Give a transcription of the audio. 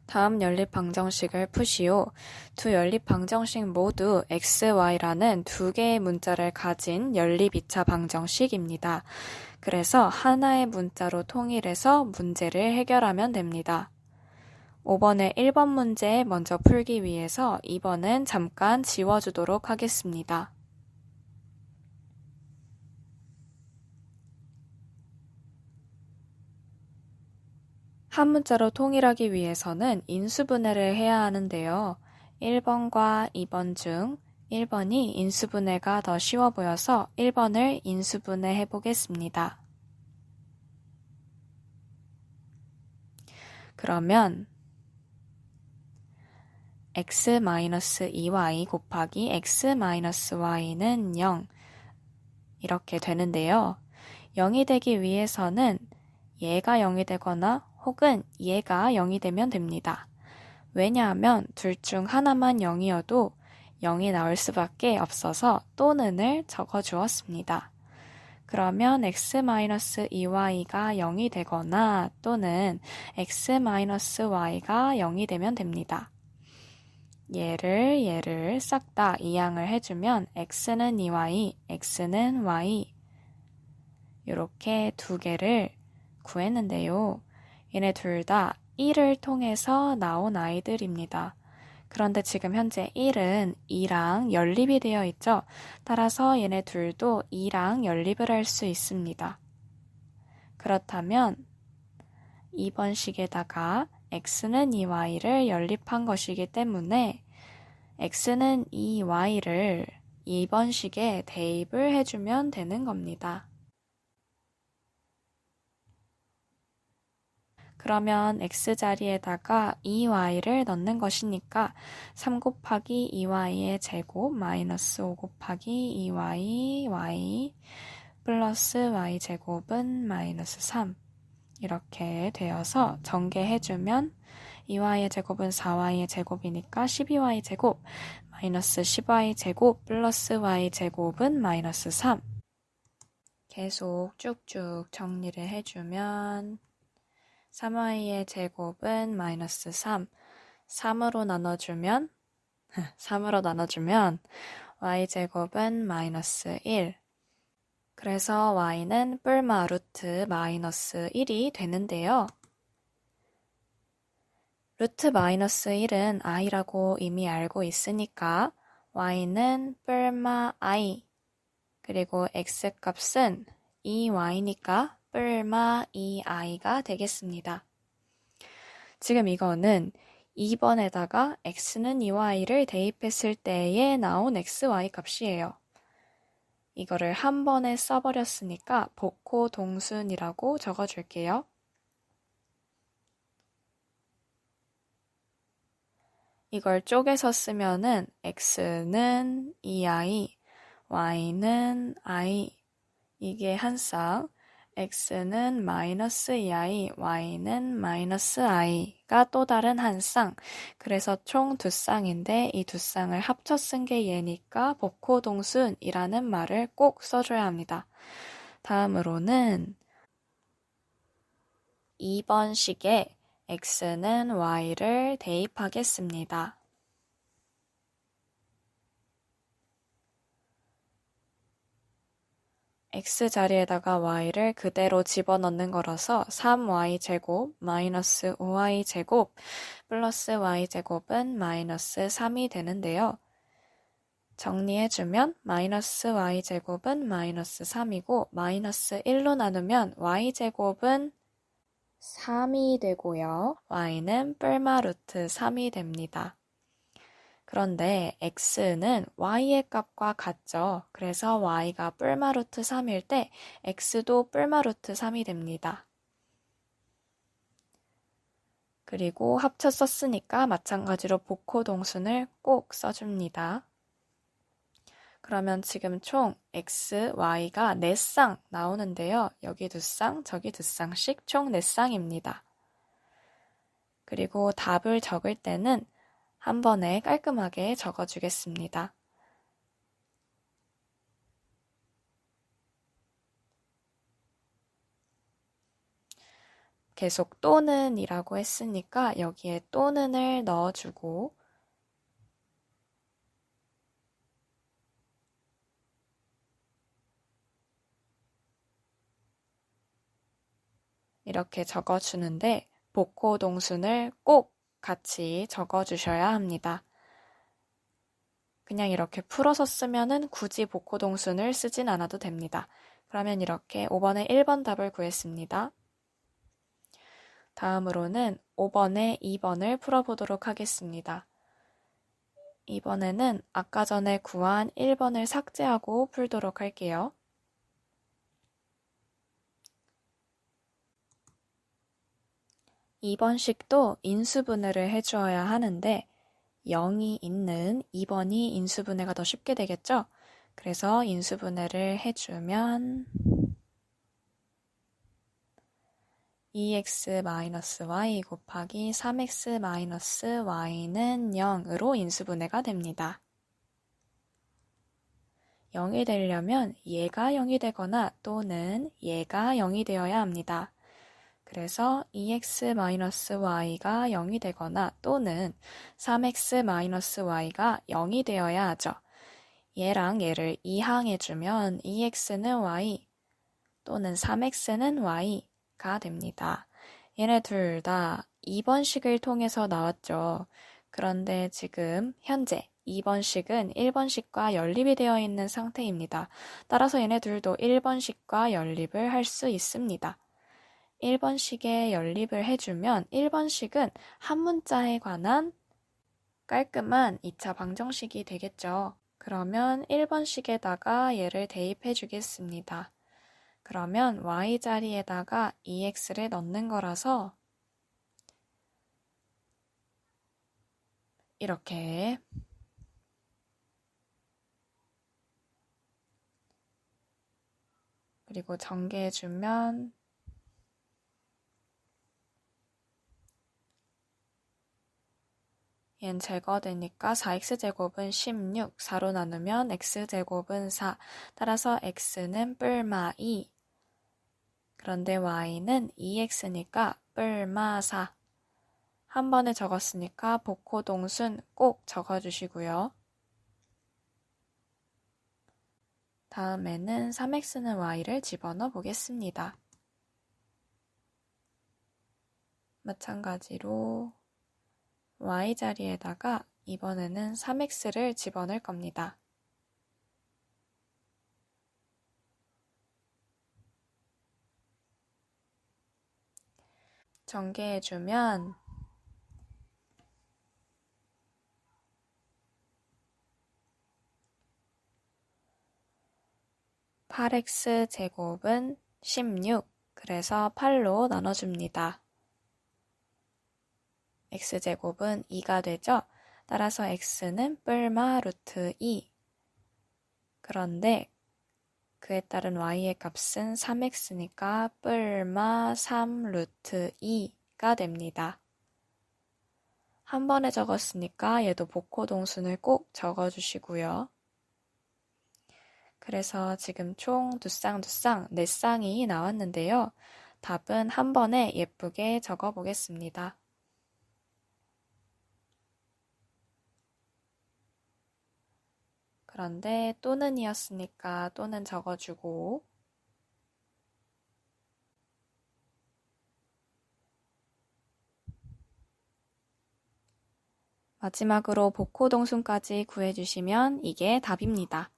다음 연립 방정식을 푸시오. 두 연립 방정식 모두 x, y라는 두 개의 문자를 가진 연립 2차 방정식입니다. 그래서 하나의 문자로 통일해서 문제를 해결하면 됩니다. 5번의 1번 문제 먼저 풀기 위해서 2번은 잠깐 지워주도록 하겠습니다. 한 문자로 통일하기 위해서는 인수분해를 해야 하는데요. 1번과 2번 중 1번이 인수분해가 더 쉬워 보여서 1번을 인수분해 해보겠습니다. 그러면 x-2y 곱하기 x-y는 0 이렇게 되는데요. 0이 되기 위해서는 얘가 0이 되거나 혹은 얘가 0이 되면 됩니다. 왜냐하면 둘 중 하나만 0이어도 0이 나올 수밖에 없어서 또는을 적어주었습니다. 그러면 x-2y가 0이 되거나 또는 x-y가 0이 되면 됩니다. 얘를 싹 다 이항을 해주면 x는 2y, x는 y 이렇게 두 개를 구했는데요. 얘네 둘 다 1을 통해서 나온 아이들입니다. 그런데 지금 현재 1은 2랑 연립이 되어 있죠. 따라서 얘네 둘도 2랑 연립을 할 수 있습니다. 그렇다면 2번 식에다가 x는 2y를 연립한 것이기 때문에 x는 2y를 2번 식에 대입을 해주면 되는 겁니다. 그러면 x자리에다가 2y를 넣는 것이니까 3 곱하기 2y의 제곱 마이너스 5 곱하기 2y y 플러스 y제곱은 마이너스 3 이렇게 되어서 전개해주면 2y의 제곱은 4y의 제곱이니까 12y제곱 마이너스 10y제곱 플러스 y제곱은 마이너스 3 계속 쭉쭉 정리를 해주면 3y의 제곱은 마이너스 3, 3으로 나눠주면 y제곱은 마이너스 1. 그래서 y는 뿔마 루트 마이너스 1이 되는데요. 루트 마이너스 1은 i라고 이미 알고 있으니까 y는 뿔마 i, 그리고 x값은 2y니까 뿔마 2i가 되겠습니다. 지금 이거는 2번에다가 x는 2y를 대입했을 때에 나온 xy 값이에요. 이거를 한 번에 써버렸으니까 복호 동순이라고 적어줄게요. 이걸 쪼개서 쓰면은 x는 2i, y는 i 이게 한 쌍, x는 마이너스 2i, y는 마이너스 i가 또 다른 한 쌍. 그래서 총 두 쌍인데 이 두 쌍을 합쳐 쓴 게 얘니까 복호동순이라는 말을 꼭 써줘야 합니다. 다음으로는 2번 식에 x는 y를 대입하겠습니다. x자리에다가 y를 그대로 집어넣는 거라서 3y제곱 마이너스 5y제곱 플러스 y제곱은 마이너스 3이 되는데요. 정리해주면 마이너스 y제곱은 마이너스 3이고 마이너스 1로 나누면 y제곱은 3이 되고요. y는 뿔마 루트 3이 됩니다. 그런데 x는 y의 값과 같죠. 그래서 y가 뿔마 루트 3일 때 x도 뿔마 루트 3이 됩니다. 그리고 합쳐 썼으니까 마찬가지로 복호동순을 꼭 써줍니다. 그러면 지금 총 x, y가 4쌍 나오는데요. 여기 2쌍, 저기 2쌍씩 총 4쌍입니다. 그리고 답을 적을 때는 한 번에 깔끔하게 적어주겠습니다. 계속 또는 이라고 했으니까 여기에 또는을 넣어주고 이렇게 적어주는데 복호 동순을 꼭 같이 적어주셔야 합니다. 그냥 이렇게 풀어서 쓰면은 굳이 복호 동순을 쓰진 않아도 됩니다. 그러면 이렇게 5번의 1번 답을 구했습니다. 다음으로는 5번의 2번을 풀어보도록 하겠습니다. 이번에는 아까 전에 구한 1번을 삭제하고 풀도록 할게요. 이번 식도 인수분해를 해주어야 하는데 0이 있는 2번이 인수분해가 더 쉽게 되겠죠? 그래서 인수분해를 해주면 2x-y 곱하기 3x-y는 0으로 인수분해가 됩니다. 0이 되려면 얘가 0이 되거나 또는 얘가 0이 되어야 합니다. 그래서 2x-y가 0이 되거나 또는 3x-y가 0이 되어야 하죠. 얘랑 얘를 이항해주면 2x는 y 또는 3x는 y가 됩니다. 얘네 둘 다 2번 식을 통해서 나왔죠. 그런데 지금 현재 2번 식은 1번 식과 연립이 되어 있는 상태입니다. 따라서 얘네 둘도 1번 식과 연립을 할 수 있습니다. 1번 식에 연립을 해주면 1번 식은 한 문자에 관한 깔끔한 2차 방정식이 되겠죠. 그러면 1번 식에다가 얘를 대입해 주겠습니다. 그러면 y 자리에다가 2x를 넣는 거라서 이렇게 그리고 전개해주면 얘는 제거되니까 4x제곱은 16, 4로 나누면 x제곱은 4. 따라서 x는 뿔마 2. 그런데 y는 2x니까 뿔마 4. 한 번에 적었으니까 복호 동순 꼭 적어주시고요. 다음에는 3x는 y를 집어넣어 보겠습니다. 마찬가지로 y 자리에다가 이번에는 3x를 집어넣을 겁니다. 전개해주면 8x제곱은 16, 그래서 8로 나눠줍니다. x제곱은 2가 되죠? 따라서 x는 뿔마 루트 2. 그런데 그에 따른 y의 값은 3x니까 뿔마 3 루트 2가 됩니다. 한 번에 적었으니까 얘도 복호 동순을 꼭 적어주시고요. 그래서 지금 총 두 쌍 4쌍이 나왔는데요. 답은 한 번에 예쁘게 적어보겠습니다. 그런데 또는이었으니까 또는 적어주고 마지막으로 복호 동순까지 구해주시면 이게 답입니다.